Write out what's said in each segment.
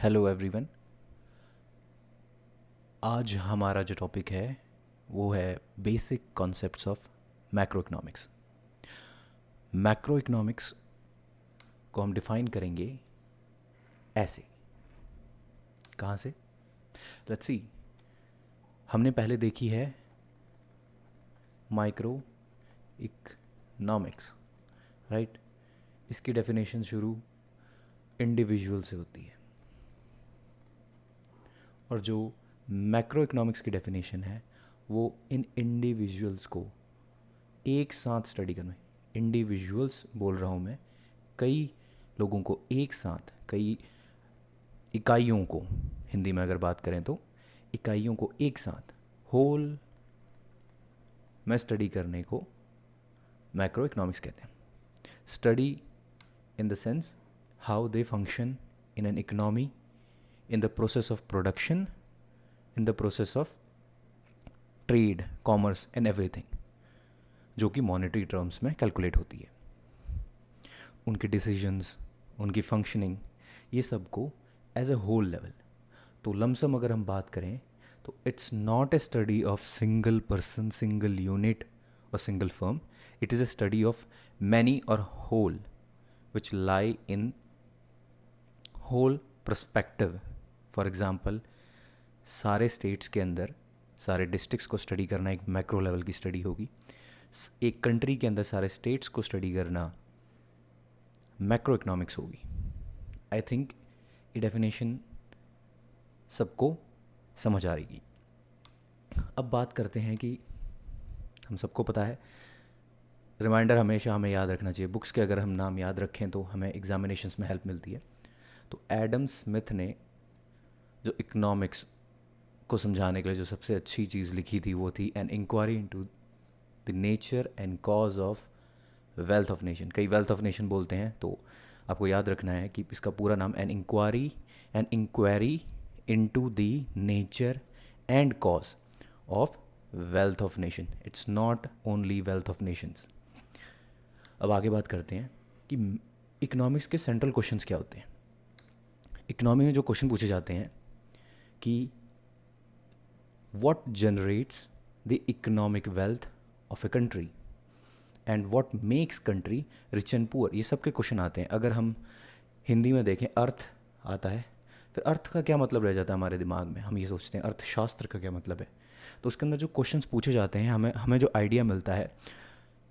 Hello everyone. आज हमारा जो टॉपिक है वो है basic concepts of macro economics. Macro economics को हम डिफाइन करेंगे ऐसे। कहाँ से? Let's see. हमने पहले देखी है माइक्रो इकोनॉमिक्स, राइट। इसकी डेफिनेशन शुरू इंडिविजुअल से होती है, और जो मैक्रो इकोनॉमिक्स की डेफिनेशन है वो इन इंडिविजुअल्स को एक साथ स्टडी करना है। इंडिविजुअल्स बोल रहा हूँ मैं, कई लोगों को एक साथ, कई इकाइयों को, हिंदी में अगर बात करें तो इकाइयों को एक साथ होल में स्टडी करने को मैक्रो इकोनॉमिक्स कहते हैं। Study in the sense how they function in an economy, in the process of production, in the process of trade, commerce and everything, जो कि मॉनेटरी टर्म्स में कैलकुलेट होती है। उनके डिसीजंस, उनकी फंक्शनिंग, ये सब को एज ए होल लेवल। तो लमसम अगर हम बात करें तो it's not a study of single person, single unit और single firm. It is a study of many और whole which lie in whole perspective. For example, सारे स्टेट्स के अंदर सारे डिस्ट्रिक्ट्स को स्टडी करना एक मैक्रो लेवल की स्टडी होगी। एक कंट्री के अंदर सारे स्टेट्स को स्टडी करना मैक्रो इकोनॉमिक्स होगी। आई थिंक ये डेफिनेशन सबको समझ आ रही। अब बात करते हैं कि हम सबको पता है, रिमाइंडर हमेशा हमें याद रखना चाहिए। बुक्स के अगर हम नाम याद रखें तो हमें एग्जामिनेशंस में हेल्प मिलती है। तो एडम स्मिथ ने जो इकोनॉमिक्स को समझाने के लिए जो सबसे अच्छी चीज़ लिखी थी वो थी an inquiry into the nature and cause of wealth of nation. कई वेल्थ ऑफ नेशन बोलते हैं, तो आपको याद रखना है कि इसका पूरा नाम an inquiry into the nature and cause of wealth of nation. It's not only wealth of nations. अब आगे बात करते हैं कि इकोनॉमिक्स के सेंट्रल क्वेश्चंस क्या होते हैं। इकोनॉमी में जो क्वेश्चन पूछे जाते हैं कि what generates the economic wealth of a country and what makes country rich and poor, ये सब के क्वेश्चन आते हैं। अगर हम हिंदी में देखें, अर्थ आता है, फिर अर्थ का क्या मतलब रह जाता है हमारे दिमाग में। हम ये सोचते हैं अर्थशास्त्र का क्या मतलब है। तो उसके अंदर जो क्वेश्चंस पूछे जाते हैं, हमें जो आइडिया मिलता है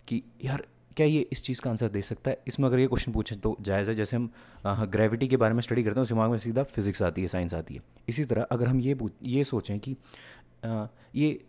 कि यार क्या ये इस चीज़ का आंसर दे सकता है। इसमें अगर ये क्वेश्चन पूछे तो जायज़ है। जैसे हम ग्रेविटी के बारे में स्टडी करते हैं, उस दिमाग में सीधा फिजिक्स आती है, साइंस आती है। इसी तरह अगर हम ये सोचें कि ये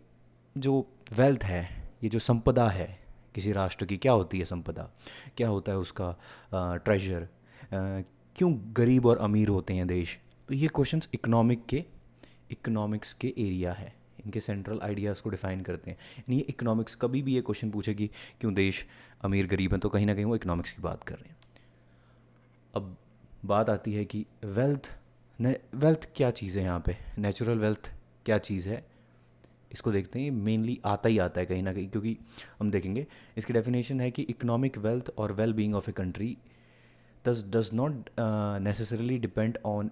जो वेल्थ है, ये जो संपदा है किसी राष्ट्र की, क्या होती है संपदा, क्या होता है उसका ट्रेजर, क्यों गरीब और अमीर होते हैं देश। तो ये क्वेश्चंस इकोनॉमिक्स के एरिया है, इनके सेंट्रल आइडियाज़ को डिफाइन करते हैं। यानी ये इकोनॉमिक्स कभी भी ये क्वेश्चन पूछे कि क्यों देश अमीर गरीब हैं, तो कहीं ना कहीं वो इकोनॉमिक्स की बात कर रहे हैं। अब बात आती है कि वेल्थ क्या चीज़ है यहाँ पे, नेचुरल वेल्थ क्या चीज़ है। इसको देखते हैं, मेनली आता है कहीं ना कहीं, क्योंकि हम देखेंगे इसकी डेफिनेशन है कि इकोनॉमिक वेल्थ और well being of a country does not necessarily depend on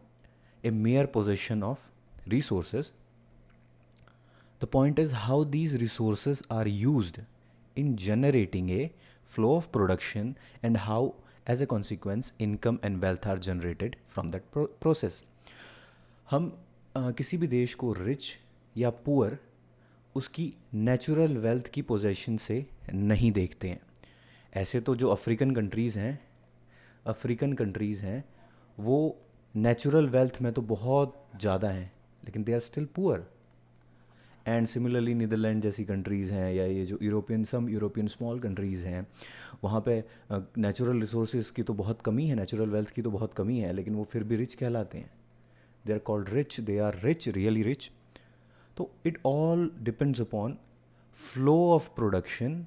a mere possession of resources. The point is how these resources are used in generating a flow of production and how as a consequence income and wealth are generated from that process. हम किसी भी देश को rich या poor उसकी natural wealth की possession से नहीं देखते हैं। ऐसे तो जो अफ्रीकन कंट्रीज़ हैं वो नेचुरल वेल्थ में तो बहुत ज़्यादा हैं, लेकिन they are still poor. And similarly Netherland जैसी कंट्रीज़ हैं, या ये जो यूरोपियन स्मॉल कंट्रीज़ हैं, वहाँ पे नेचुरल रिसोर्सेज की तो बहुत कमी है, नेचुरल वेल्थ की तो बहुत कमी है, लेकिन वो फिर भी रिच कहलाते हैं। They are called rich, they are rich, really rich. तो it all depends upon flow of production,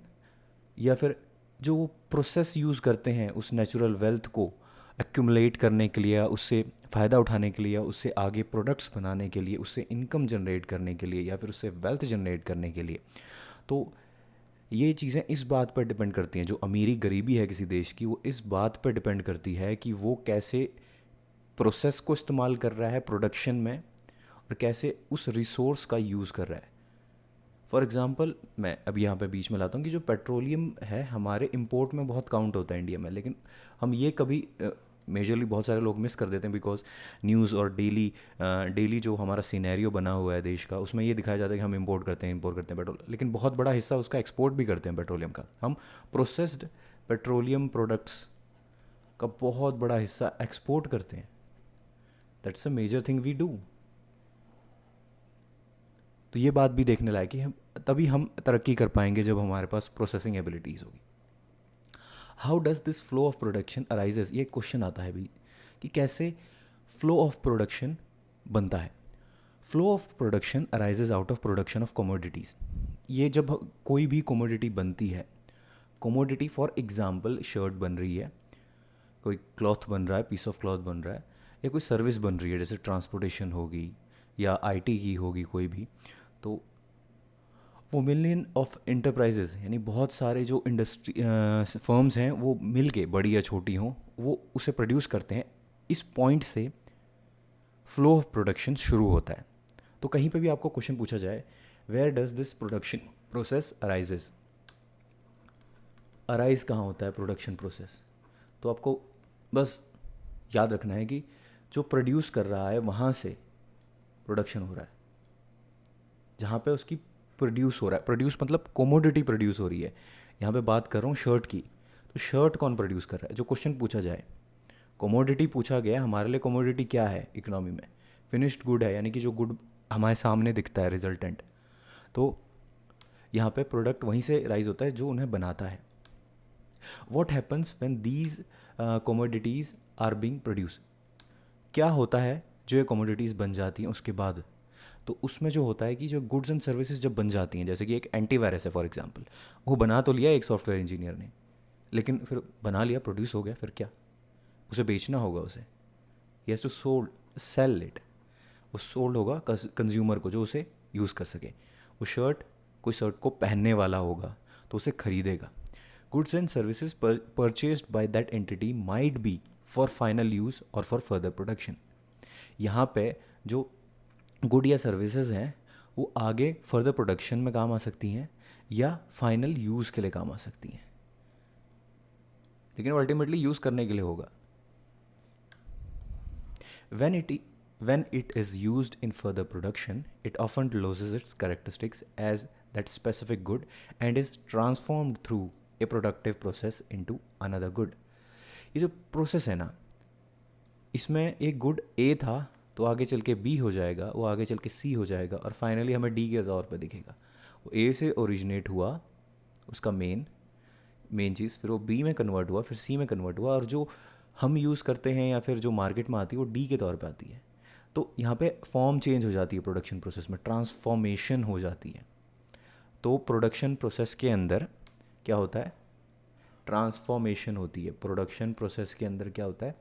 या फिर जो वो प्रोसेस यूज़ करते हैं उस नेचुरल वेल्थ को एक्यूमुलेट करने के लिए, उससे फ़ायदा उठाने के लिए, या उससे आगे प्रोडक्ट्स बनाने के लिए, उससे इनकम जनरेट करने के लिए, या फिर उससे वेल्थ जनरेट करने के लिए। तो ये चीज़ें इस बात पर डिपेंड करती हैं, जो अमीरी गरीबी है किसी देश की, वो इस बात पर डिपेंड करती है कि वो कैसे प्रोसेस को इस्तेमाल कर रहा है प्रोडक्शन में और कैसे उस रिसोर्स का यूज़ कर रहा है। फॉर एग्ज़ाम्पल मैं अब यहाँ पे बीच में लाता हूँ कि जो पेट्रोलियम है हमारे इंपोर्ट में बहुत काउंट होता है इंडिया में, लेकिन हम ये कभी मेजरली बहुत सारे लोग मिस कर देते हैं बिकॉज न्यूज़ और डेली जो हमारा सिनेरियो बना हुआ है देश का उसमें ये दिखाया जाता है कि हम इंपोर्ट करते हैं पेट्रोल, लेकिन बहुत बड़ा हिस्सा उसका एक्सपोर्ट भी करते हैं पेट्रोलियम का। हम प्रोसेस्ड पेट्रोलियम प्रोडक्ट्स का बहुत बड़ा हिस्सा एक्सपोर्ट करते हैं। That's a major thing we do. तो ये बात भी देखने लायक है, तभी हम तरक्की कर पाएंगे जब हमारे पास प्रोसेसिंग एबिलिटीज़ होगी। How does this flow of production arises, ये क्वेश्चन आता है भी कि कैसे फ्लो ऑफ प्रोडक्शन बनता है। Flow of production arises out of production of commodities. ये जब कोई भी कमोडिटी बनती है, कमोडिटी फॉर एग्जांपल शर्ट बन रही है, कोई क्लॉथ बन रहा है, पीस ऑफ क्लॉथ बन रहा है, या कोई सर्विस बन रही है जैसे ट्रांसपोर्टेशन होगी या आईटी की होगी कोई भी, तो वो मिलियन ऑफ इंटरप्राइजेज यानी बहुत सारे जो इंडस्ट्री फर्म्स हैं वो मिल के, बड़ी या छोटी हों, वो उसे प्रोड्यूस करते हैं। इस पॉइंट से फ्लो ऑफ प्रोडक्शन शुरू होता है। तो कहीं पे भी आपको क्वेश्चन पूछा जाए where does this production process arises, arise कहाँ होता है प्रोडक्शन प्रोसेस, तो आपको बस याद रखना है कि जो प्रोड्यूस कर रहा है वहाँ से प्रोडक्शन हो रहा है, जहाँ पे उसकी प्रोड्यूस हो रहा है, प्रोड्यूस मतलब कोमोडिटी प्रोड्यूस हो रही है। यहाँ पे बात कर रहा हूँ शर्ट की, तो शर्ट कौन प्रोड्यूस कर रहा है, जो क्वेश्चन पूछा जाए। कोमोडिटी पूछा गया, हमारे लिए कोमोडिटी क्या है इकोनॉमी में, फिनिश्ड गुड है, यानी कि जो गुड हमारे सामने दिखता है रिजल्टेंट। तो यहाँ पे प्रोडक्ट वहीं से राइज होता है जो उन्हें बनाता है। What happens when these commodities are being produce, क्या होता है जो ये कोमोडिटीज़ बन जाती हैं उसके बाद। तो उसमें जो होता है कि जो गुड्स एंड सर्विसेज जब बन जाती हैं, जैसे कि एक एंटीवायरस है फॉर एग्जांपल, वो बना तो लिया एक सॉफ्टवेयर इंजीनियर ने, लेकिन फिर बना लिया, प्रोड्यूस हो गया, फिर क्या, उसे बेचना होगा, उसे ही हैज़ टू सेल इट, वो सोल्ड होगा कंज्यूमर को जो उसे यूज़ कर सके। वो शर्ट, कोई शर्ट को पहनने वाला होगा तो उसे खरीदेगा। Goods and services purchased by that entity might be for final use और फॉर फर्दर प्रोडक्शन। यहाँ पे जो गुड या सर्विसेज हैं वो आगे फर्दर प्रोडक्शन में काम आ सकती हैं या फाइनल यूज़ के लिए काम आ सकती हैं, लेकिन अल्टीमेटली यूज़ करने के लिए होगा। When it is used in further production, it often loses its characteristics as that specific good and is transformed through a productive process into another good. ये जो प्रोसेस है ना, इसमें एक गुड ए था तो आगे चल के बी हो जाएगा, वो आगे चल के सी हो जाएगा और फाइनली हमें डी के तौर पे दिखेगा। वो ए से ओरिजिनेट हुआ उसका मेन चीज़, फिर वो बी में कन्वर्ट हुआ, फिर सी में कन्वर्ट हुआ, और जो हम यूज़ करते हैं या फिर जो मार्केट में आती है वो डी के तौर पे आती है। तो यहाँ पे फॉर्म चेंज हो जाती है प्रोडक्शन प्रोसेस में, ट्रांसफॉर्मेशन हो जाती है। तो प्रोडक्शन प्रोसेस के अंदर क्या होता है, ट्रांसफॉर्मेशन होती है। प्रोडक्शन प्रोसेस के अंदर क्या होता है,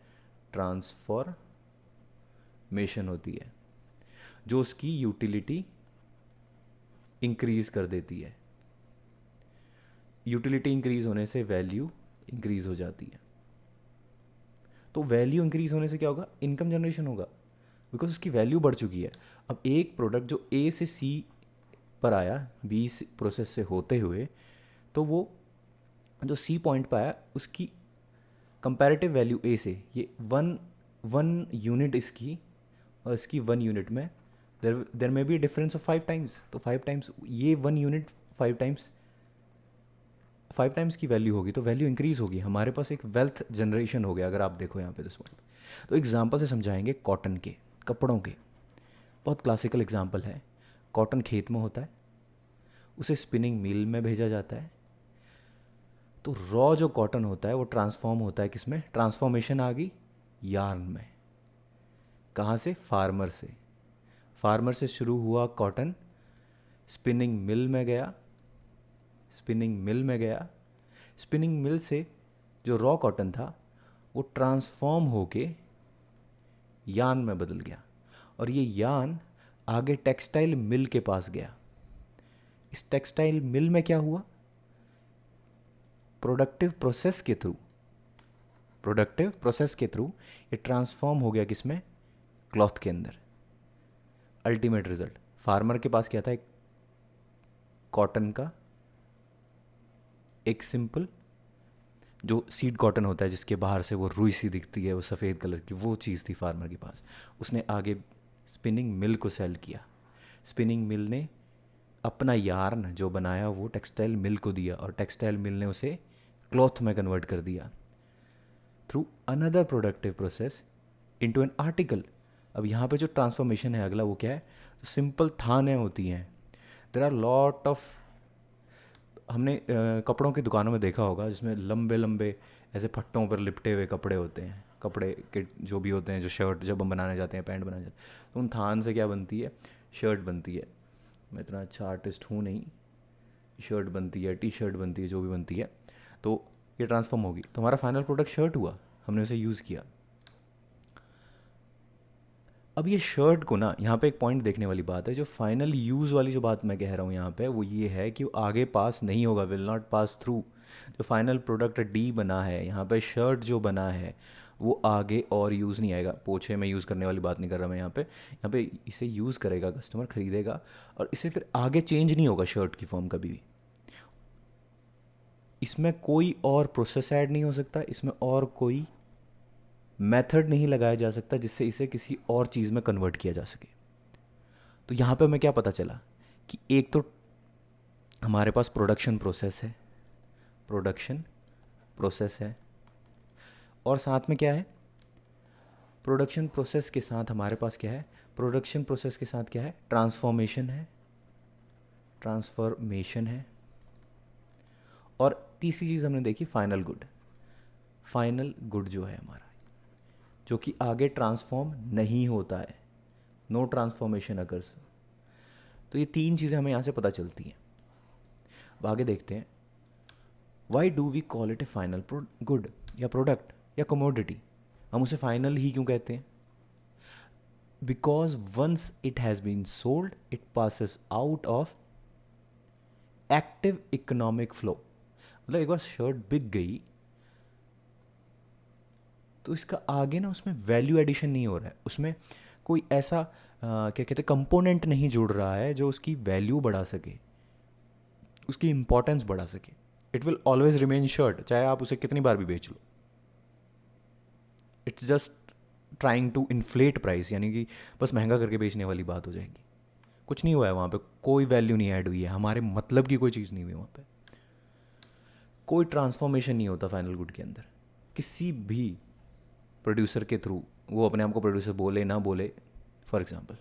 ट्रांसफॉर्मेशन होती है, जो उसकी यूटिलिटी इंक्रीज़ कर देती है। यूटिलिटी इंक्रीज़ होने से वैल्यू इंक्रीज़ हो जाती है। तो वैल्यू इंक्रीज़ होने से क्या होगा, इनकम जनरेशन होगा, बिकॉज उसकी वैल्यू बढ़ चुकी है। अब एक प्रोडक्ट जो ए से सी पर आया बी प्रोसेस से होते हुए, तो वो जो सी पॉइंट पर आया उसकी कंपैरेटिव वैल्यू ए से, ये वन यूनिट इसकी और इसकी 1 यूनिट में there may be difference of 5 times. तो 5 टाइम्स ये 1 यूनिट 5 टाइम्स की वैल्यू होगी, तो वैल्यू इंक्रीज़ होगी, हमारे पास एक वेल्थ जनरेशन हो गया। अगर आप देखो यहाँ पे दिस पॉइंट, तो एग्जांपल से समझाएंगे कॉटन के, कपड़ों के। बहुत क्लासिकल एग्जांपल है, कॉटन खेत में होता है, उसे स्पिनिंग मिल में भेजा जाता है, तो रॉ जो कॉटन होता है वो ट्रांसफॉर्म होता है किस में, ट्रांसफॉर्मेशन आ गई यार्न में। कहाँ से, फार्मर से। फार्मर से शुरू हुआ कॉटन, स्पिनिंग मिल में गया, स्पिनिंग मिल से जो रॉ कॉटन था वो ट्रांसफॉर्म होके यार्न में बदल गया, और ये यार्न आगे टेक्सटाइल मिल के पास गया। इस टेक्सटाइल मिल में क्या हुआ, प्रोडक्टिव प्रोसेस के थ्रू प्रोडक्टिव प्रोसेस के थ्रू ये ट्रांसफॉर्म हो गया किस में, क्लॉथ के अंदर। अल्टीमेट रिजल्ट, फार्मर के पास क्या था, एक कॉटन का एक सिंपल जो सीड कॉटन होता है जिसके बाहर से वो रुई सी दिखती है, वो सफ़ेद कलर की, वो चीज़ थी फार्मर के पास। उसने आगे स्पिनिंग मिल को सेल किया, स्पिनिंग मिल ने अपना यार्न जो बनाया वो टेक्सटाइल मिल को दिया, और टेक्सटाइल मिल ने उसे क्लॉथ में कन्वर्ट कर दिया through another productive process into an article. अब यहाँ पे जो ट्रांसफॉर्मेशन है अगला वो क्या है, सिंपल थानें होती हैं, देर आर लॉट ऑफ, हमने कपड़ों की दुकानों में देखा होगा जिसमें लंबे लंबे ऐसे फट्टों पर लिपटे हुए कपड़े होते हैं, कपड़े के जो भी होते हैं, जो शर्ट जब हम बनाने जाते हैं, पैंट बनाने जाते हैं, तो उन थान से क्या बनती है, शर्ट बनती है। मैं इतना अच्छा आर्टिस्ट हूँ नहीं, शर्ट बनती है, टी शर्ट बनती है, जो भी बनती है, तो ये ट्रांसफॉर्म होगी, तो हमारा फाइनल प्रोडक्ट शर्ट हुआ, हमने उसे यूज़ किया। अब ये शर्ट को ना, यहाँ पे एक पॉइंट देखने वाली बात है, जो फाइनल यूज़ वाली जो बात मैं कह रहा हूँ यहाँ पे, वो ये है कि वो आगे पास नहीं होगा, विल नॉट पास थ्रू। जो फाइनल प्रोडक्ट डी बना है यहाँ पे, शर्ट जो बना है वो आगे और यूज़ नहीं आएगा। पोछे में यूज़ करने वाली बात नहीं कर रहा मैं यहाँ पे इसे यूज़ करेगा कस्टमर, ख़रीदेगा, और इसे फिर आगे चेंज नहीं होगा शर्ट की फॉर्म कभी भी। इसमें कोई और प्रोसेस ऐड नहीं हो सकता, इसमें और कोई मेथड नहीं लगाया जा सकता जिससे इसे किसी और चीज़ में कन्वर्ट किया जा सके। तो यहाँ पे हमें क्या पता चला कि एक तो हमारे पास प्रोडक्शन प्रोसेस है, प्रोडक्शन प्रोसेस है, और साथ में क्या है, प्रोडक्शन प्रोसेस के साथ हमारे पास क्या है, प्रोडक्शन प्रोसेस के साथ क्या है, ट्रांसफॉर्मेशन है, ट्रांसफॉर्मेशन है, और तीसरी चीज़ हमने देखी फाइनल गुड। फाइनल गुड जो है हमारा, जो कि आगे ट्रांसफॉर्म नहीं होता है, नो ट्रांसफॉर्मेशन अकर्स। तो ये तीन चीज़ें हमें यहाँ से पता चलती हैं। अब आगे देखते हैं, why do we call it a final good या प्रोडक्ट या कमोडिटी। हम उसे फाइनल ही क्यों कहते हैं, because once it has been sold it passes out of active economic flow. मतलब एक बार शर्ट बिक गई तो इसका आगे ना उसमें वैल्यू एडिशन नहीं हो रहा है, उसमें कोई ऐसा क्या कहते हैं कंपोनेंट नहीं जुड़ रहा है जो उसकी वैल्यू बढ़ा सके, उसकी इंपॉर्टेंस बढ़ा सके। It will always remain shirt, चाहे आप उसे कितनी बार भी बेच लो। It's just trying to inflate price, यानी कि बस महंगा करके बेचने वाली बात हो जाएगी। कुछ नहीं हुआ है वहाँ पे, कोई वैल्यू नहीं ऐड हुई है, हमारे मतलब की कोई चीज़ नहीं हुई वहाँ पे, कोई ट्रांसफॉर्मेशन नहीं होता फाइनल गुड के अंदर किसी भी प्रोड्यूसर के थ्रू, वो अपने आप को प्रोड्यूसर बोले ना बोले, फॉर एग्जांपल।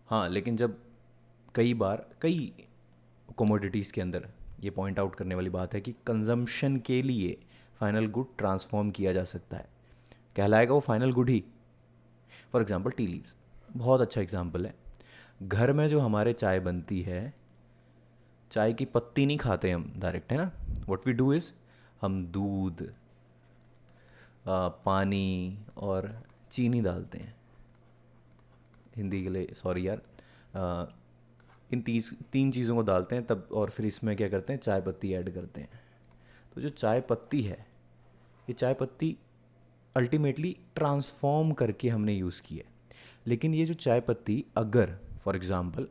हाँ, लेकिन जब कई बार कई कमोडिटीज़ के अंदर ये पॉइंट आउट करने वाली बात है कि कंजम्पशन के लिए फाइनल गुड ट्रांसफॉर्म किया जा सकता है, कहलाएगा वो final good he. For example tea leaves, बहुत अच्छा एग्जांपल है। घर में जो हमारे चाय बनती है, चाय की पत्ती नहीं खाते हम डायरेक्ट, है ना। व्हाट वी डू इज़, हम दूध, पानी और चीनी डालते हैं, हिंदी के लिए सॉरी यार, इन तीन चीज़ों को डालते हैं तब, और फिर इसमें क्या करते हैं, चाय पत्ती ऐड करते हैं। तो जो चाय पत्ती है, ये चाय पत्ती अल्टीमेटली ट्रांसफॉर्म करके हमने यूज़ की है। लेकिन ये जो चाय पत्ती अगर फॉर एग्ज़ाम्पल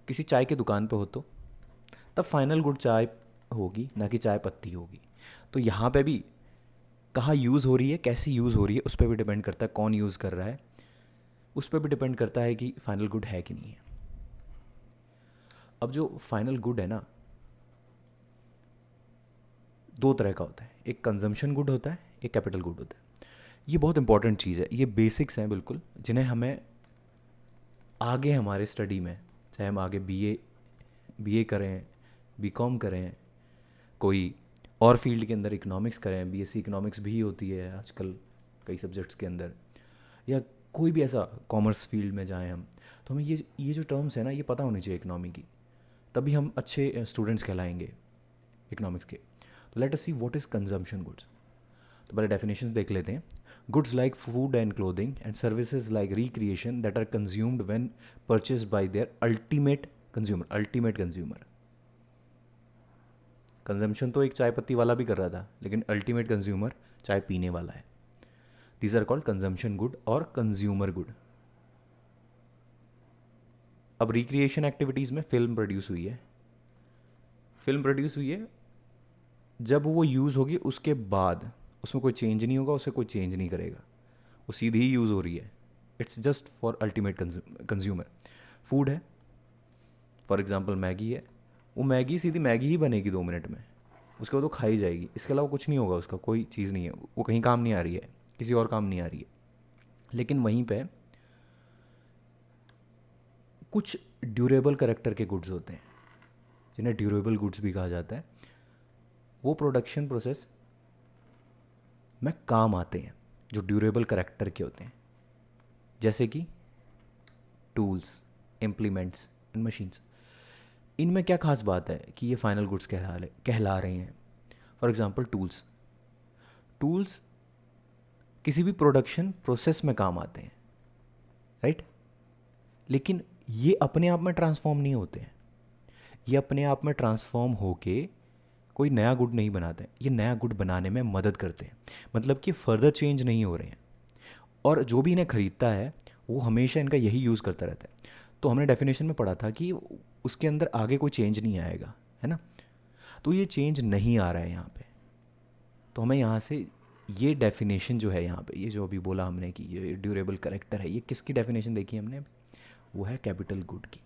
किसी चाय की दुकान पे हो तो तब फाइनल गुड चाय होगी, ना कि चाय पत्ती होगी। तो यहाँ पे भी कहाँ यूज़ हो रही है, कैसे यूज़ हो रही है, उस पर भी डिपेंड करता है, कौन यूज़ कर रहा है, उस पर भी डिपेंड करता है कि फाइनल गुड है कि नहीं है। अब जो फाइनल गुड है ना, दो तरह का होता है, एक कंजम्पशन गुड होता है, एक कैपिटल गुड होता है। ये बहुत इंपॉर्टेंट चीज़ है, ये बेसिक्स हैं बिल्कुल, जिन्हें हमें आगे हमारे स्टडी में, चाहे हम आगे बीए करें, बीकॉम करें, कोई और फील्ड के अंदर इकोनॉमिक्स करें, बीएससी इकोनॉमिक्स भी होती है आजकल कई सब्जेक्ट्स के अंदर, या कोई भी ऐसा कॉमर्स फील्ड में जाएं हम, तो हमें ये जो टर्म्स है ना, ये पता होनी चाहिए इकोनॉमी की, तभी हम अच्छे स्टूडेंट्स कहलाएंगे इकोनॉमिक्स के। तो let us see what is consumption goods. तो पहले डेफिनेशंस देख लेते हैं। Goods like food and clothing and services like recreation that are consumed when purchased by their ultimate consumer. Ultimate consumer consumption तो एक चाय पत्ती वाला भी कर रहा था, लेकिन अल्टीमेट कंज्यूमर चाय पीने वाला है. These are called consumption good और कंज्यूमर गुड. अब रिक्रिएशन एक्टिविटीज़ में फिल्म प्रोड्यूस हुई है. फिल्म प्रोड्यूस हुई है, जब वो यूज़ होगी उसके बाद उसमें कोई चेंज नहीं होगा, उसे कोई चेंज नहीं करेगा, वो सीधी ही यूज़ हो रही है. It's just for ultimate consumer. Food है, फॉर एग्जांपल मैगी है, वो मैगी सीधी मैगी ही बनेगी 2 मिनट में, उसके बाद वो खाई जाएगी. इसके अलावा कुछ नहीं होगा, उसका कोई चीज़ नहीं है, वो कहीं काम नहीं आ रही है, किसी और काम नहीं आ रही है. लेकिन वहीं पे कुछ ड्यूरेबल करेक्टर के गुड्स होते हैं, जिन्हें ड्यूरेबल गुड्स भी कहा जाता है. वो प्रोडक्शन प्रोसेस में काम आते हैं जो ड्यूरेबल करेक्टर के होते हैं, जैसे कि टूल्स, इम्प्लीमेंट्स एंड मशीन्स. इनमें क्या खास बात है कि ये फाइनल गुड्स कहला रहे हैं. For example tools. टूल्स किसी भी प्रोडक्शन प्रोसेस में काम आते हैं, राइट. लेकिन ये अपने आप में ट्रांसफॉर्म नहीं होते हैं. ये अपने आप में ट्रांसफॉर्म होके कोई नया गुड नहीं बनाते हैं. ये नया गुड बनाने में मदद करते हैं, मतलब कि फर्दर चेंज नहीं हो रहे हैं. और जो भी इन्हें ख़रीदता है वो हमेशा इनका यही यूज़ करता रहता है. तो हमने डेफिनेशन में पढ़ा था कि उसके अंदर आगे कोई चेंज नहीं आएगा, है ना. तो ये चेंज नहीं आ रहा है यहाँ पे. तो हमें यहाँ से ये डेफिनेशन जो है यहाँ पे, ये जो अभी बोला हमने कि ये ड्यूरेबल करेक्टर है, ये किसकी डेफिनेशन देखी हमने अभी? वो है कैपिटल गुड की.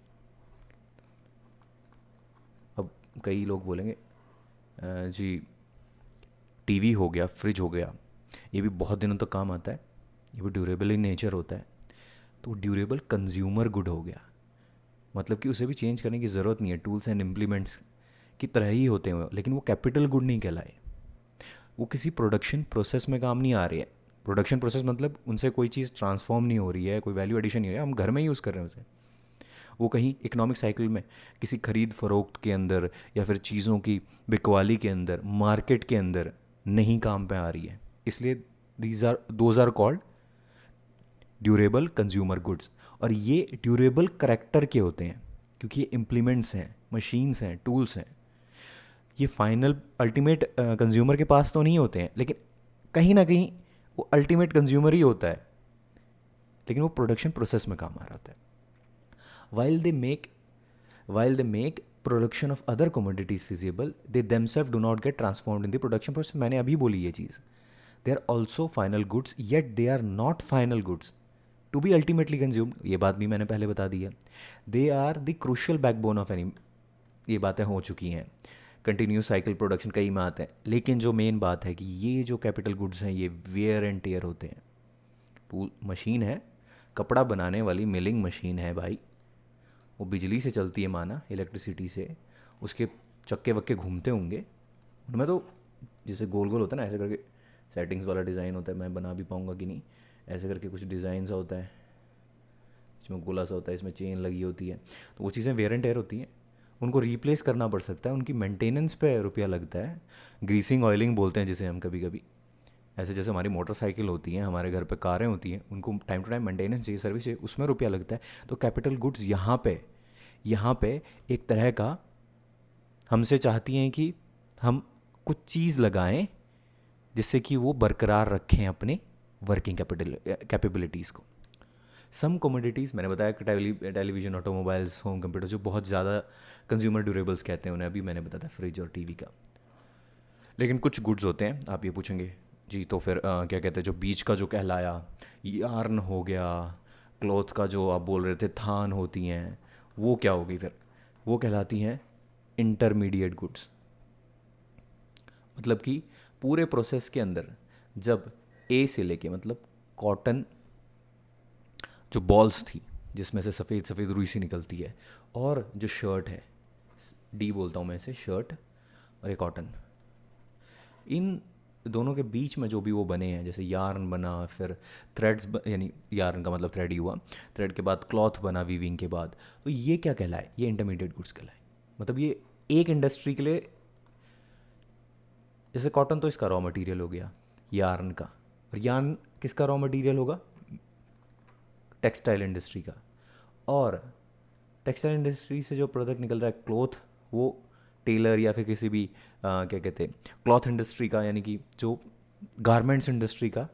अब कई लोग बोलेंगे जी टीवी हो गया, फ्रिज हो गया, ये भी बहुत दिनों तक काम आता है, ये भी ड्यूरेबल इन नेचर होता है, तो ड्यूरेबल कंज्यूमर गुड हो गया. मतलब कि उसे भी चेंज करने की ज़रूरत नहीं है, टूल्स एंड इम्प्लीमेंट्स की तरह ही होते हैं, लेकिन वो कैपिटल गुड नहीं कहलाए. वो किसी प्रोडक्शन प्रोसेस में काम नहीं आ रही है. प्रोडक्शन प्रोसेस मतलब उनसे कोई चीज़ ट्रांसफॉर्म नहीं हो रही है, कोई वैल्यू एडिशन नहीं हो रही है, हम घर में यूज़ कर रहे हैं उसे. वो कहीं इकोनॉमिक साइकिल में किसी खरीद फरोख्त के अंदर या फिर चीज़ों की बिकवाली के अंदर, मार्केट के अंदर नहीं काम पे आ रही है. इसलिए those are called durable consumer goods. और ये ड्यूरेबल करेक्टर के होते हैं क्योंकि ये इम्प्लीमेंट्स हैं, मशीन्स हैं, टूल्स हैं. ये फाइनल अल्टीमेट कंज्यूमर के पास तो नहीं होते हैं, लेकिन कहीं ना कहीं वो अल्टीमेट कंज्यूमर ही होता है, लेकिन वो प्रोडक्शन प्रोसेस में काम आ रहा होता है. while they make production of other commodities feasible, they themselves do not get transformed in the production process. मैंने अभी बोली ये चीज़. They are also final goods, yet they are not final goods to be ultimately consumed. ये बात भी मैंने पहले बता दी है. They are the crucial backbone of any. ये बातें हो चुकी हैं. कंटिन्यूस साइकिल प्रोडक्शन कई में आते हैं, लेकिन जो मेन बात है कि ये जो कैपिटल गुड्स हैं ये वेयर एंड टेयर होते हैं. टूल मशीन है, कपड़ा बनाने वाली मिलिंग मशीन है भाई, वो बिजली से चलती है, माना इलेक्ट्रिसिटी से, उसके चक्के वक्के घूमते होंगे, उनमें तो जैसे गोल गोल होता है ना, ऐसे करके सेटिंग्स वाला डिज़ाइन होता है. मैं बना भी पाऊँगा कि नहीं, ऐसे करके कुछ डिज़ाइन सा होता है, इसमें गोला सा होता है, इसमें चेन लगी होती है. तो वो चीज़ें वेयर एंड टेयर होती हैं, उनको रिप्लेस करना पड़ सकता है, उनकी मेंटेनेंस पे रुपया लगता है. ग्रीसिंग ऑयलिंग बोलते हैं जिसे हम कभी कभी. ऐसे जैसे हमारी मोटरसाइकिल होती हैं, हमारे घर पे कारें होती हैं, उनको टाइम टू टाइम मेंटेनेंस चाहिए, सर्विस चाहिए, उसमें रुपया लगता है. तो कैपिटल गुड्स यहाँ पे एक तरह का हमसे चाहती हैं कि हम कुछ चीज़ लगाएं जिससे कि वो बरकरार रखें अपने वर्किंग कैपेबिलिटीज़ को. सम कमोडिटीज़ मैंने बताया कि टेलीविज़न, ऑटोमोबाइल्स, होम कंप्यूटर, जो बहुत ज़्यादा कंज्यूमर ड्यूरेबल्स कहते हैं उन्हें, अभी मैंने बताया फ्रिज और टीवी का. लेकिन कुछ गुड्स होते हैं, आप ये पूछेंगे जी तो फिर क्या कहते हैं, जो बीच का जो कहलाया, यार्न हो गया, क्लॉथ का जो आप बोल रहे थे थान होती हैं, वो क्या होगी फिर? वो कहलाती हैं इंटरमीडिएट गुड्स. मतलब कि पूरे प्रोसेस के अंदर जब ए से लेके, मतलब कॉटन जो बॉल्स थी जिसमें से सफ़ेद सफ़ेद रुई सी निकलती है, और जो शर्ट है, डी बोलता हूँ मैं इसे, शर्ट और ये कॉटन, इन दोनों के बीच में जो भी वो बने हैं, जैसे यार्न बना, फिर थ्रेड्स यानी यार्न का मतलब थ्रेड ही हुआ, थ्रेड के बाद क्लॉथ बना वीविंग के बाद, तो ये क्या कहलाए? ये इंटरमीडिएट गुड्स कहलाए. मतलब ये एक इंडस्ट्री के लिए, जैसे कॉटन तो इसका रॉ मटेरियल हो गया यार्न का, और यार्न किसका रॉ मटेरियल होगा? टेक्सटाइल इंडस्ट्री का. और टेक्सटाइल इंडस्ट्री से जो प्रोडक्ट निकल रहा है क्लॉथ, वो टेलर या फिर किसी भी क्या कहते हैं क्लॉथ इंडस्ट्री का, यानी कि जो गारमेंट्स इंडस्ट्री का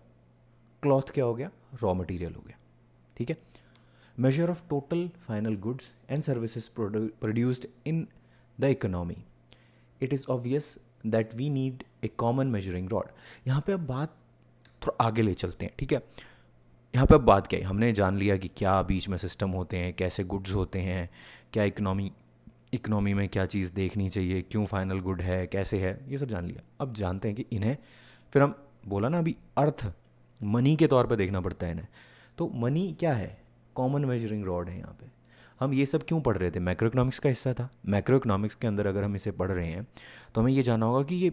क्लॉथ क्या हो गया, रॉ मटेरियल हो गया, ठीक है। Measure of total final goods and services produced in the economy, it is obvious that we need a common measuring rod. यहाँ पे अब बात थोड़ा आगे ले चलते हैं, ठीक है। यहाँ पे अब बात क्या है, हमने जान लिया कि क्या बीच में सिस्टम होते हैं, कैसे गुड्स होते हैं, क्या इकोनॉमी में क्या चीज़ देखनी चाहिए, क्यों फाइनल गुड है, कैसे है, ये सब जान लिया। अब जानते हैं कि इन्हें फिर हम बोला ना अभी अर्थ मनी के तौर पे देखना पड़ता है इन्हें। तो मनी क्या है, कॉमन मेजरिंग रॉड है यहाँ पे। हम ये सब क्यों पढ़ रहे थे, मैक्रो इकोनॉमिक्स का हिस्सा था। मैक्रो इकोनॉमिक्स के अंदर अगर हम इसे पढ़ रहे हैं तो हमें ये जानना होगा कि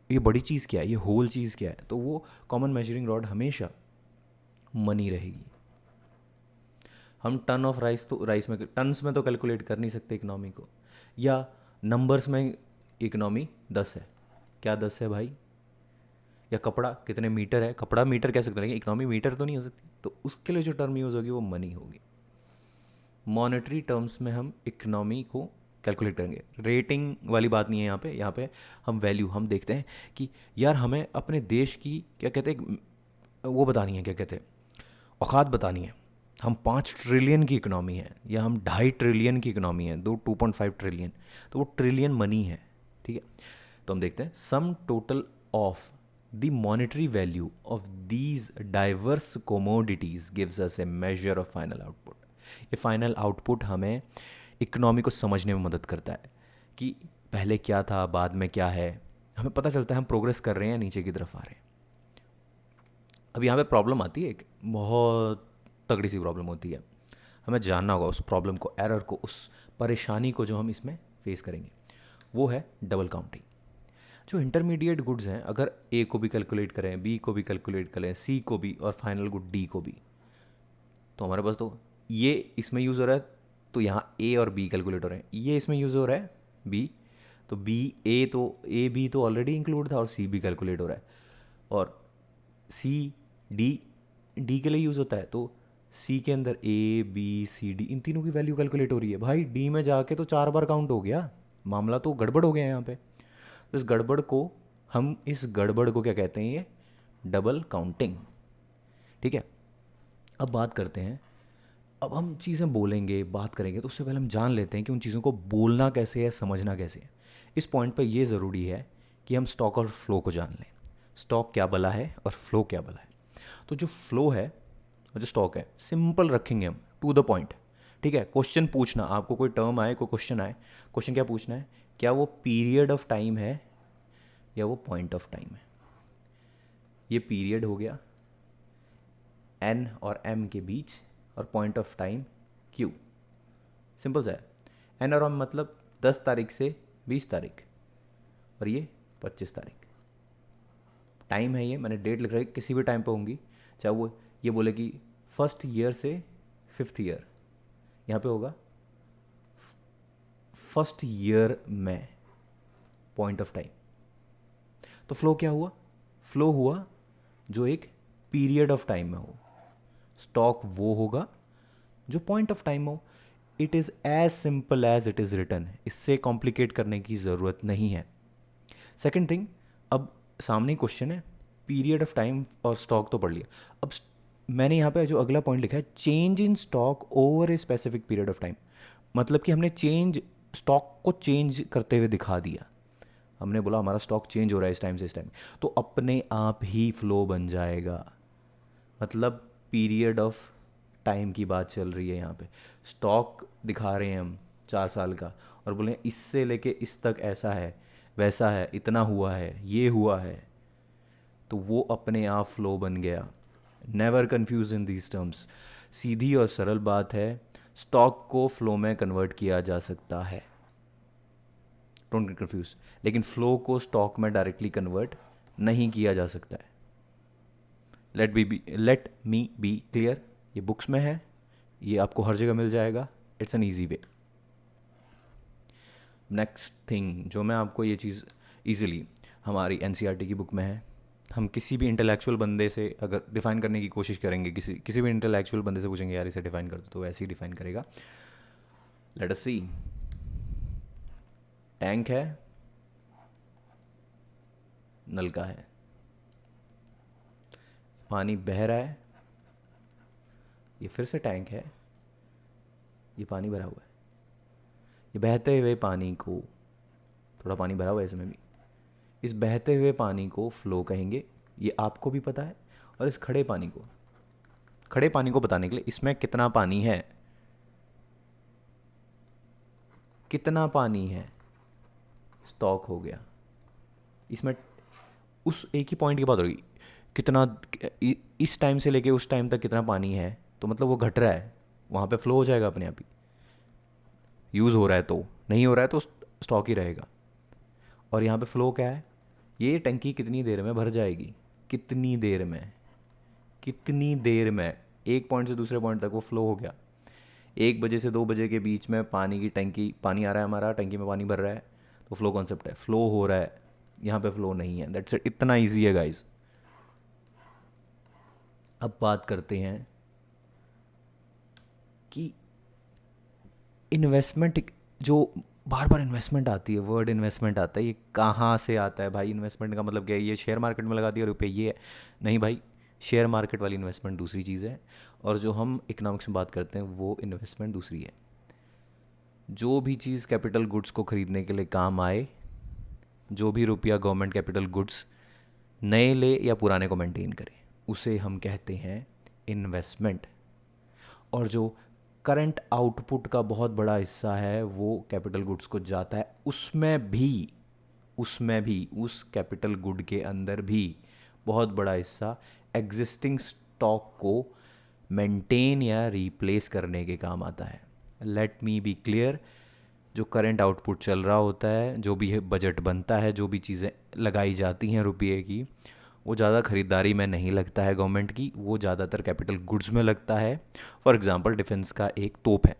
ये बड़ी चीज़ क्या है, ये होल चीज़ क्या है। तो वो कॉमन मेजरिंग रॉड हमेशा मनी रहेगी। हम टन ऑफ राइस में टन्स में तो कैलकुलेट कर नहीं सकते इकनॉमी को, या नंबर्स में इकनॉमी 10 है, क्या 10 है भाई, या कपड़ा कितने मीटर है, कपड़ा मीटर कह सकते हैं लेकिन इकनॉमी मीटर तो नहीं हो सकती। तो उसके लिए जो टर्म यूज़ होगी वो मनी होगी। मॉनेटरी टर्म्स में हम इकनॉमी को कैलकुलेट करेंगे। रेटिंग वाली बात नहीं है यहाँ पे हम वैल्यू हम देखते हैं कि यार हमें अपने देश की क्या कहते हैं वो बतानी है, क्या कहते हैं औकात बतानी है। हम 5 ट्रिलियन की इकनॉमी है या हम 2.5 ट्रिलियन की इकनॉमी है, 2.5 ट्रिलियन, तो वो ट्रिलियन मनी है, ठीक है। तो हम देखते हैं sum total of the monetary value of these diverse commodities gives us a measure of final output. ये फाइनल आउटपुट हमें इकनॉमी को समझने में मदद करता है कि पहले क्या था, बाद में क्या है। हमें पता चलता है हम प्रोग्रेस कर रहे हैं, नीचे की तरफ आ रहे हैं। अब यहाँ पे प्रॉब्लम आती है, एक बहुत तगड़ी सी प्रॉब्लम होती है। हमें जानना होगा उस प्रॉब्लम को, एरर को, उस परेशानी को जो हम इसमें फेस करेंगे। वो है डबल काउंटिंग। जो इंटरमीडिएट गुड्स हैं, अगर ए को भी कैलकुलेट करें, बी को भी कैलकुलेट करें, सी को भी, और फाइनल गुड डी को भी, तो हमारे पास तो ये इसमें यूज़ हो रहा है, तो यहाँ ए और बी कैलकुलेट हो रहे हैं। ये इसमें यूज़ हो रहा है बी, तो ए बी तो ऑलरेडी इंक्लूड था, और सी भी कैलकुलेट हो रहा है, और सी डी के लिए यूज़ होता है। तो सी के अंदर ए बी सी डी इन तीनों की वैल्यू कैलकुलेट हो रही है। भाई डी में जाके तो 4 बार काउंट हो गया, मामला तो गड़बड़ हो गया यहाँ पे। तो इस गड़बड़ को क्या कहते हैं, ये डबल काउंटिंग, ठीक है। अब बात करते हैं, अब हम चीज़ें बोलेंगे, बात करेंगे, तो उससे पहले हम जान लेते हैं कि उन चीज़ों को बोलना कैसे है, समझना कैसे है। इस पॉइंट पर यह ज़रूरी है कि हम स्टॉक और फ्लो को जान लें। स्टॉक क्या भला है और फ्लो क्या भला है। तो जो फ्लो है और जो स्टॉक है, सिंपल रखेंगे हम, टू द पॉइंट, ठीक है। क्वेश्चन पूछना, आपको कोई टर्म आए, कोई क्वेश्चन आए, क्वेश्चन क्या पूछना है, क्या वो पीरियड ऑफ टाइम है या वो पॉइंट ऑफ टाइम है। ये पीरियड हो गया एन और एम के बीच, और point of time Q. Simple सा है। एन और एम मतलब 10 तारीख से 20 तारीख, और ये 25 तारीख टाइम है। ये मैंने डेट लिख रही है, किसी भी टाइम पे होंगी, चाहे वो ये बोले कि 1st ईयर से 5th ईयर, यहाँ पे होगा 1st ईयर में पॉइंट ऑफ टाइम। तो फ्लो क्या हुआ, फ्लो हुआ जो एक पीरियड ऑफ टाइम में हो। स्टॉक वो होगा जो पॉइंट ऑफ टाइम हो। It is as simple as it is written. इससे कॉम्प्लिकेट करने की ज़रूरत नहीं है। सेकेंड थिंग, अब सामने क्वेश्चन है, पीरियड ऑफ टाइम और स्टॉक तो पढ़ लिया। अब मैंने यहाँ पे जो अगला पॉइंट लिखा है, change in stock over a specific period of time, मतलब कि हमने स्टॉक को चेंज करते हुए दिखा दिया। हमने बोला हमारा स्टॉक चेंज हो रहा है इस टाइम से इस टाइम, तो अपने आप ही फ्लो बन जाएगा। मतलब पीरियड ऑफ टाइम की बात चल रही है यहाँ पे। स्टॉक दिखा रहे हैं हम 4 साल का, और बोले इससे लेके इस तक ऐसा है, वैसा है, इतना हुआ है, ये हुआ है, तो वो अपने आप फ्लो बन गया। Never confuse in these terms. सीधी और सरल बात है, स्टॉक को फ्लो में कन्वर्ट किया जा सकता है, डोंट गेट कन्फ्यूज। लेकिन फ्लो को स्टॉक में डायरेक्टली कन्वर्ट नहीं किया जा सकता है। Let me be clear. ये बुक्स में है, ये आपको हर जगह मिल जाएगा, it's an easy way. Next thing जो मैं आपको ये चीज़ ईजिली हमारी एनसीईआरटी की बुक में है। हम किसी भी इंटेलेक्चुअल बंदे से अगर डिफ़ाइन करने की कोशिश करेंगे, किसी भी इंटेलेक्चुअल बंदे से पूछेंगे यार इसे डिफ़ाइन कर दो, तो ऐसे ही डिफ़ाइन करेगा। लेट अस सी। टैंक है, नलका है, पानी बह रहा है, ये फिर से टैंक है, ये पानी भरा हुआ है। ये बहते हुए पानी को, थोड़ा पानी भरा हुआ है इसमें भी, इस बहते हुए पानी को फ्लो कहेंगे, ये आपको भी पता है। और इस खड़े पानी को बताने के लिए इसमें कितना पानी है, कितना पानी है स्टॉक हो गया, इसमें उस एक ही पॉइंट की बात हो रही, कितना इस टाइम से लेके उस टाइम तक कितना पानी है, तो मतलब वो घट रहा है, वहाँ पे फ्लो हो जाएगा अपने आप ही। यूज़ हो रहा है तो, नहीं हो रहा है तो स्टॉक ही रहेगा। और यहाँ पे फ्लो क्या है, ये टंकी कितनी देर में भर जाएगी, कितनी देर में, कितनी देर में, एक पॉइंट से दूसरे पॉइंट तक वो फ्लो हो गया। 1 बजे से 2 बजे के बीच में पानी की टंकी, पानी आ रहा है हमारा, टंकी में पानी भर रहा है, तो फ्लो कॉन्सेप्ट है, फ्लो हो रहा है। यहाँ पे फ्लो नहीं है, दैट्स इट, इतना ईजी है गाइज। अब बात करते हैं कि इन्वेस्टमेंट, जो बार बार इन्वेस्टमेंट आती है, वर्ड इन्वेस्टमेंट आता है, ये कहाँ से आता है भाई? इन्वेस्टमेंट का मतलब क्या है? ये शेयर मार्केट में लगा दिया रुपये, ये है? नहीं भाई, शेयर मार्केट वाली इन्वेस्टमेंट दूसरी चीज़ है, और जो हम इकोनॉमिक्स में बात करते हैं वो इन्वेस्टमेंट दूसरी है। जो भी चीज़ कैपिटल गुड्स को ख़रीदने के लिए काम आए, जो भी रुपया गवर्नमेंट कैपिटल गुड्स नए ले या पुराने को मेंटेन करे, उसे हम कहते हैं इन्वेस्टमेंट। और जो करंट आउटपुट का बहुत बड़ा हिस्सा है वो कैपिटल गुड्स को जाता है, उसमें भी उस कैपिटल गुड के अंदर भी बहुत बड़ा हिस्सा एग्जिस्टिंग स्टॉक को मेंटेन या रिप्लेस करने के काम आता है। लेट मी बी क्लियर, जो करंट आउटपुट चल रहा होता है, जो भी बजट बनता है, जो भी चीज़ें लगाई जाती हैं रुपये की, वो ज़्यादा ख़रीदारी में नहीं लगता है गवर्नमेंट की, वो ज़्यादातर कैपिटल गुड्स में लगता है। फॉर एग्जांपल, डिफेंस का एक तोप है,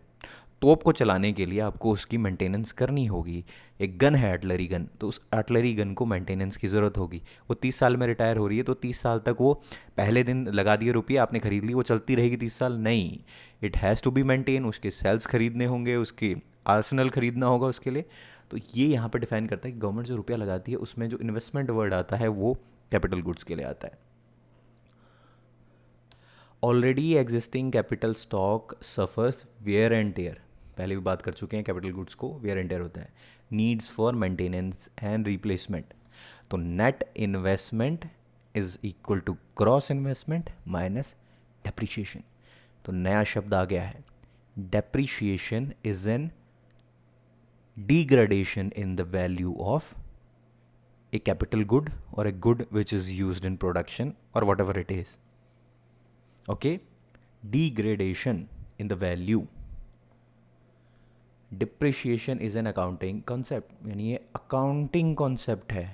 तोप को चलाने के लिए आपको उसकी मेंटेनेंस करनी होगी। एक गन है, आर्टिलरी गन, तो उस आर्टिलरी गन को मेंटेनेंस की ज़रूरत होगी। वो 30 साल में रिटायर हो रही है, तो 30 साल तक वो, पहले दिन लगा दिए रुपये, आपने ख़रीद ली, वो चलती रहेगी 30 साल? नहीं, it has to be maintain, उसके सेल्स खरीदने होंगे, उसके आर्सेनल खरीदना होगा उसके लिए। तो ये यहाँ पर डिफाइन करता है कि गवर्नमेंट जो रुपया लगाती है उसमें जो इन्वेस्टमेंट वर्ड आता है वो कैपिटल गुड्स के लिए आता है। Already existing capital stock suffers wear and tear, पहले भी बात कर चुके हैं, कैपिटल गुड्स को वेयर एंड टेयर होता है, needs for maintenance and replacement. तो net investment is equal to gross investment minus depreciation. तो नया शब्द आ गया है, depreciation is an degradation in the value of a capital good or a good which is used in production or whatever it is. Okay, degradation in the value. Depreciation is an accounting concept, यानी ये accounting concept है,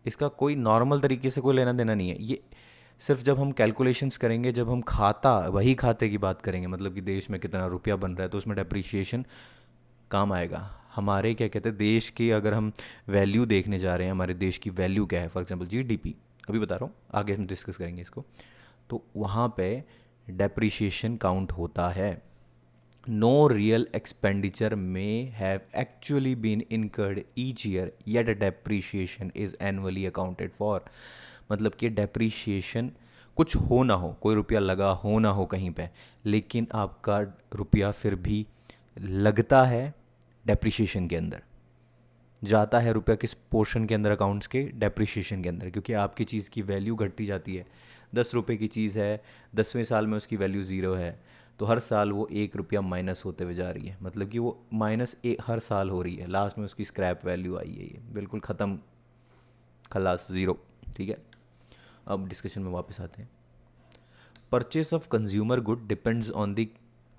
इसका कोई normal तरीके से कोई लेना देना नहीं है। ये सिर्फ जब हम कैलकुलेशंस करेंगे, जब हम वही खाते की बात करेंगे, मतलब कि देश में कितना रुपया बन रहा है, तो उसमें डेप्रिशिएशन काम आएगा। हमारे क्या कहते हैं, देश की अगर हम वैल्यू देखने जा रहे हैं, हमारे देश की वैल्यू क्या है, फॉर एग्जांपल जीडीपी, अभी बता रहा हूँ, आगे हम डिस्कस करेंगे इसको, तो वहाँ पे डेप्रिशिएशन काउंट होता है। No real expenditure may have actually been incurred each year yet depreciation is annually accounted for. मतलब कि डेप्रिशिएशन कुछ हो ना हो, कोई रुपया लगा हो ना हो कहीं पे, लेकिन आपका रुपया फिर भी लगता है डेप्रिशिएशन के अंदर, जाता है रुपया किस पोर्शन के अंदर, अकाउंट्स के डेप्रिशिएशन के अंदर, क्योंकि आपकी चीज़ की वैल्यू घटती जाती है। 10 रुपये की चीज़ है, 10वें साल में उसकी वैल्यू 0 है, तो हर साल वो 1 रुपया माइनस होते हुए जा रही है, मतलब कि वो माइनस हर साल हो रही है, लास्ट में उसकी स्क्रैप वैल्यू आई है, ये बिल्कुल ख़त्म, खलास, 0। ठीक है, अब डिस्कशन में वापस आते हैं। Purchase of consumer good depends on the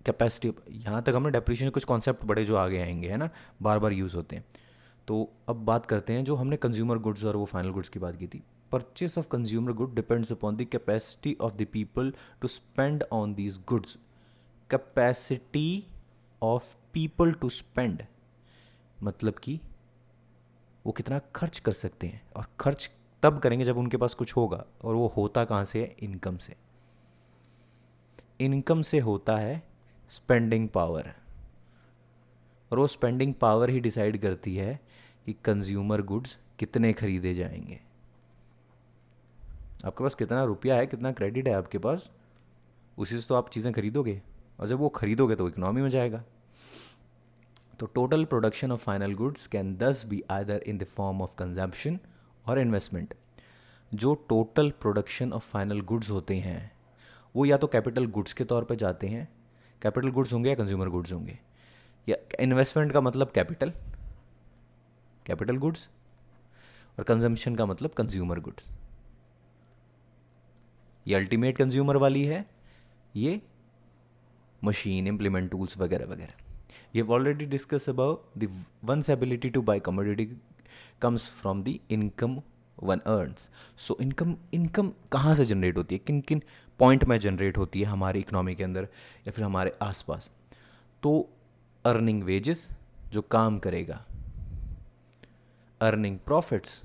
capacity. यहाँ तक हमने डेप्रिशिएशन, कुछ कॉन्सेप्ट बड़े जो आगे आएंगे, है ना, बार बार यूज़ होते हैं। तो अब बात करते हैं, जो हमने कंज्यूमर गुड्स और वो फाइनल गुड्स की बात की थी। Purchase of consumer good depends upon the capacity of the people to spend on these goods. Capacity of people to spend, मतलब कि वो कितना खर्च कर सकते हैं, और खर्च तब करेंगे जब उनके पास कुछ होगा, और वो होता कहाँ से है? इनकम से। इनकम से होता है स्पेंडिंग पावर, और वो स्पेंडिंग पावर ही डिसाइड करती है कि कंज्यूमर गुड्स कितने खरीदे जाएंगे। आपके पास कितना रुपया है, कितना क्रेडिट है आपके पास, उसी से तो आप चीज़ें खरीदोगे, और जब वो खरीदोगे तो इकोनॉमी में जाएगा। तो total production of final goods can thus be either in the form of consumption और इन्वेस्टमेंट। जो total production of final goods होते हैं वो या तो कैपिटल गुड्स के तौर पे जाते हैं, कैपिटल गुड्स होंगे या कंज्यूमर गुड्स होंगे, या इन्वेस्टमेंट का मतलब कैपिटल, कैपिटल गुड्स, और कंजम्पशन का मतलब कंज्यूमर गुड्स। ये अल्टीमेट कंज्यूमर वाली है, ये मशीन, इम्प्लीमेंट टूल्स वगैरह वगैरह। We have already discussed about the one's ability to buy commodity comes from the income one earns. So income कहाँ से जनरेट होती है, किन किन पॉइंट में जनरेट होती है हमारी इकोनॉमी के अंदर या फिर हमारे आसपास। तो अर्निंग वेजेस, जो काम करेगा, अर्निंग प्रॉफिट्स,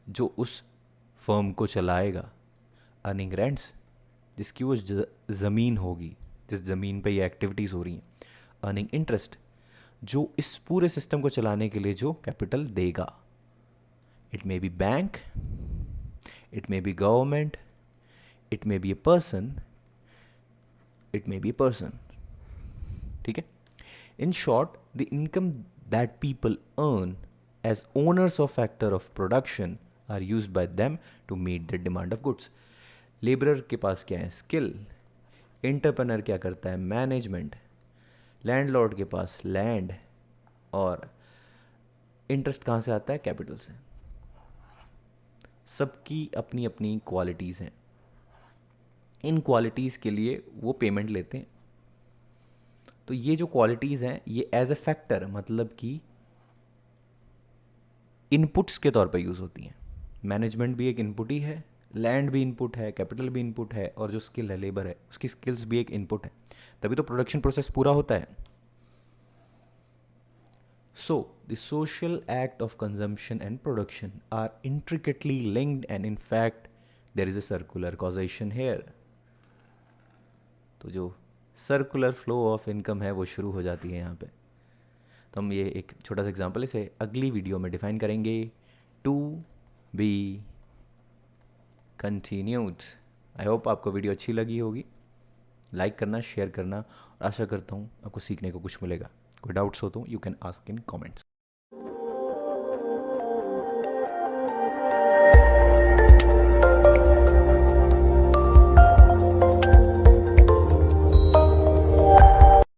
जो उस फर्म को चलाएगा, अर्निंग रेंट्स, जिसकी वो ज़मीन होगी, जिस ज़मीन पे ये एक्टिविटीज़ हो रही हैं, अर्निंग इंटरेस्ट, जो इस पूरे सिस्टम को चलाने के लिए जो कैपिटल देगा। It may be bank, it may be government, it may be a person, it may be a person. ठीक है। In short, the income that people earn as owners of factor of production are used by them to meet the demand of goods. Labourer के पास क्या है, skill, entrepreneur क्या करता है, management, landlord के पास लैंड, और इंटरेस्ट कहाँ से आता है, कैपिटल से। सबकी अपनी अपनी क्वालिटीज़ हैं, इन क्वालिटीज़ के लिए वो पेमेंट लेते हैं। तो ये जो क्वालिटीज़ हैं ये एज ए फैक्टर, मतलब कि इनपुट्स के तौर पे यूज़ होती हैं। मैनेजमेंट भी एक इनपुट ही है, लैंड भी इनपुट है, कैपिटल भी इनपुट है, और जो स्किल है, लेबर है, उसकी स्किल्स भी एक इनपुट है, तभी तो प्रोडक्शन प्रोसेस पूरा होता है। So, the social act of consumption and production are intricately linked, and in fact, there is a circular causation here. तो जो सर्कुलर फ्लो ऑफ इनकम है वो शुरू हो जाती है यहाँ पे। तो हम ये एक छोटा सा एग्जांपल इसे अगली वीडियो में डिफाइन करेंगे। To be continued. I hope आपको वीडियो अच्छी लगी होगी। लाइक करना, शेयर करना, और आशा करता हूँ आपको सीखने को कुछ मिलेगा। कोई डाउट्स हो तो you can ask in comments.